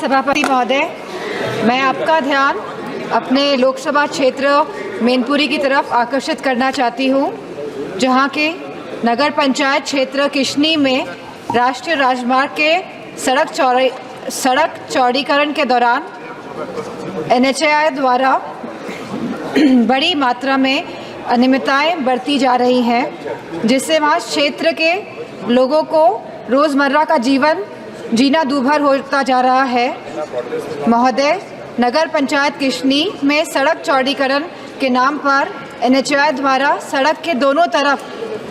सभापति महोदय, मैं आपका ध्यान अपने लोकसभा क्षेत्र मैनपुरी की तरफ आकर्षित करना चाहती हूँ, जहाँ के नगर पंचायत क्षेत्र किशनी में राष्ट्रीय राजमार्ग के सड़क चौड़ीकरण के दौरान NHAI द्वारा बड़ी मात्रा में अनियमितताएं बरती जा रही हैं, जिससे वहाँ क्षेत्र के लोगों को रोज़मर्रा का जीवन जीना दूभर होता जा रहा है। महोदय, नगर पंचायत किशनी में सड़क चौड़ीकरण के नाम पर NHAI द्वारा सड़क के दोनों तरफ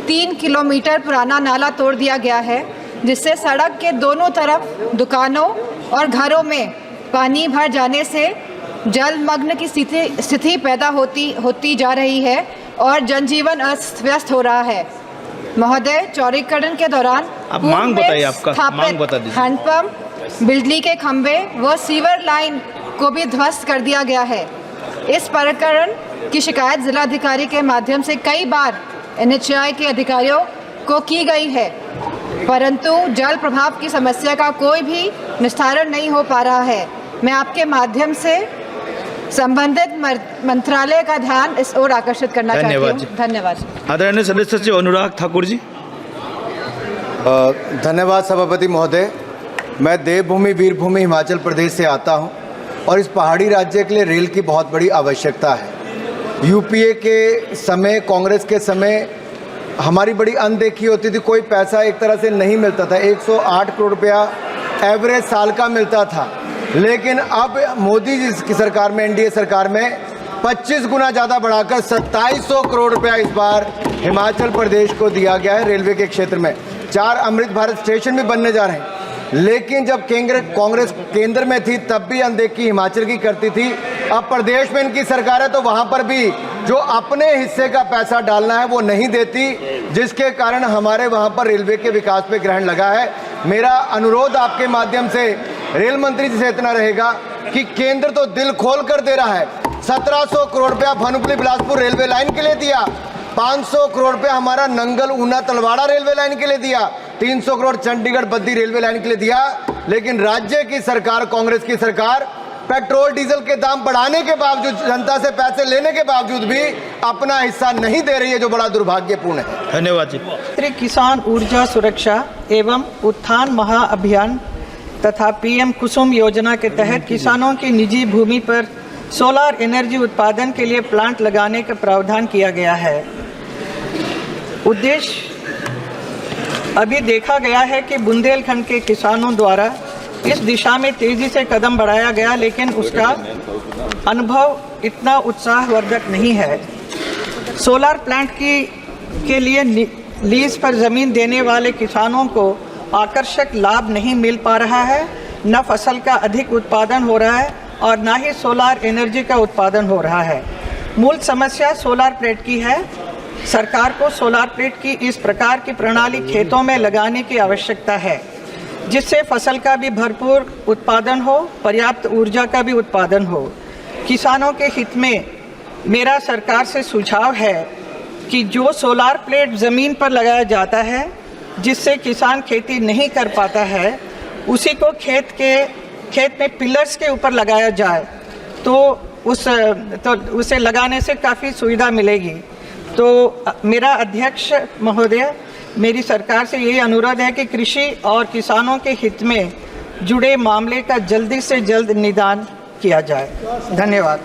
3 किलोमीटर पुराना नाला तोड़ दिया गया है, जिससे सड़क के दोनों तरफ दुकानों और घरों में पानी भर जाने से जलमग्न की स्थिति पैदा होती जा रही है और जनजीवन अस्त व्यस्त हो रहा है। महोदय, चौड़ीकरण के दौरान आप मांग बताइए, आपका मांग बता दीजिए। हैंडपंप, बिजली के खंभे व सीवर लाइन को भी ध्वस्त कर दिया गया है। इस प्रकरण की शिकायत जिलाधिकारी के माध्यम से कई बार NHAI के अधिकारियों को की गई है, परंतु जल प्रभाव की समस्या का कोई भी निस्तारण नहीं हो पा रहा है। मैं आपके माध्यम से संबंधित मंत्रालय का ध्यान इस ओर आकर्षित करना चाहती हूँ। धन्यवाद। आदरणीय सदस्य श्री अनुराग ठाकुर जी। धन्यवाद सभापति महोदय। मैं देवभूमि वीरभूमि हिमाचल प्रदेश से आता हूं और इस पहाड़ी राज्य के लिए रेल की बहुत बड़ी आवश्यकता है। यूपीए के समय, कांग्रेस के समय हमारी बड़ी अनदेखी होती थी, कोई पैसा एक तरह से नहीं मिलता था। 108 करोड़ रुपया एवरेज साल का मिलता था, लेकिन अब मोदी जी की सरकार में, NDA सरकार में 25 गुना ज़्यादा बढ़ाकर 2700 करोड़ रुपया इस बार हिमाचल प्रदेश को दिया गया है। रेलवे के क्षेत्र में 4 अमृत भारत स्टेशन भी बनने जा रहे हैं, लेकिन जब कांग्रेस केंद्र में थी तब भी अनदेखी हिमाचल की करती थी। अब प्रदेश में इनकी सरकार है तो वहाँ पर भी जो अपने हिस्से का पैसा डालना है वो नहीं देती, जिसके कारण हमारे वहाँ पर रेलवे के विकास पे ग्रहण लगा है। मेरा अनुरोध आपके माध्यम से रेल मंत्री जी से इतना रहेगा कि केंद्र तो दिल खोल कर दे रहा है। 1700 करोड़ रुपया भानुपल्ली बिलासपुर रेलवे लाइन के लिए दिया, 500 करोड़ रुपया हमारा नंगल ऊना तलवाड़ा रेलवे लाइन के लिए दिया, 300 करोड़ चंडीगढ़ बद्दी रेलवे लाइन के लिए दिया, लेकिन राज्य की सरकार, कांग्रेस की सरकार पेट्रोल डीजल के दाम बढ़ाने के बावजूद, जनता से पैसे लेने के बावजूद भी अपना हिस्सा नहीं दे रही है, जो बड़ा दुर्भाग्यपूर्ण है। धन्यवाद जी। किसान ऊर्जा सुरक्षा एवं उत्थान महाअभियान तथा PM कुसुम योजना के तहत किसानों की निजी भूमि पर सोलर एनर्जी उत्पादन के लिए प्लांट लगाने का प्रावधान किया गया है। उद्देश्य अभी देखा गया है कि बुंदेलखंड के किसानों द्वारा इस दिशा में तेजी से कदम बढ़ाया गया, लेकिन उसका अनुभव इतना उत्साहवर्धक नहीं है। सोलर प्लांट के लिए लीज पर ज़मीन देने वाले किसानों को आकर्षक लाभ नहीं मिल पा रहा है, न फसल का अधिक उत्पादन हो रहा है और न ही सोलर एनर्जी का उत्पादन हो रहा है। मूल समस्या सोलर प्लेट की है। सरकार को सोलर प्लेट की इस प्रकार की प्रणाली खेतों में लगाने की आवश्यकता है, जिससे फसल का भी भरपूर उत्पादन हो, पर्याप्त ऊर्जा का भी उत्पादन हो। किसानों के हित में मेरा सरकार से सुझाव है कि जो सोलर प्लेट ज़मीन पर लगाया जाता है, जिससे किसान खेती नहीं कर पाता है, उसी को खेत में पिलर्स के ऊपर लगाया जाए तो उसे लगाने से काफ़ी सुविधा मिलेगी। तो मेरा अध्यक्ष महोदय, मेरी सरकार से यही अनुरोध है कि कृषि और किसानों के हित में जुड़े मामले का जल्दी से जल्द निदान किया जाए। धन्यवाद।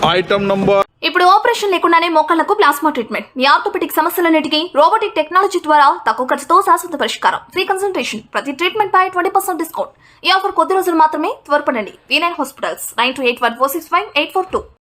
आइटम नंबर ఇప్పుడు ఆపరేషన్ లేకుండానే మోకాళ్లకు ప్లాస్మా ట్రీట్మెంట్, మీ ఆర్థోపెడిక్ సమస్యలన్నిటికీ రోబోటిక్ టెక్నాలజీ ద్వారా తక్కువ ఖర్చుతో శాశ్వత పరిష్కారం, ఫ్రీ కన్సల్టేషన్, ప్రతి ట్రీట్మెంట్ పై 20% డిస్కౌంట్. ఈ ఆఫర్ కొద్ది రోజులు మాత్రమే, త్వరపడండి. V9 hospitals 9281465842.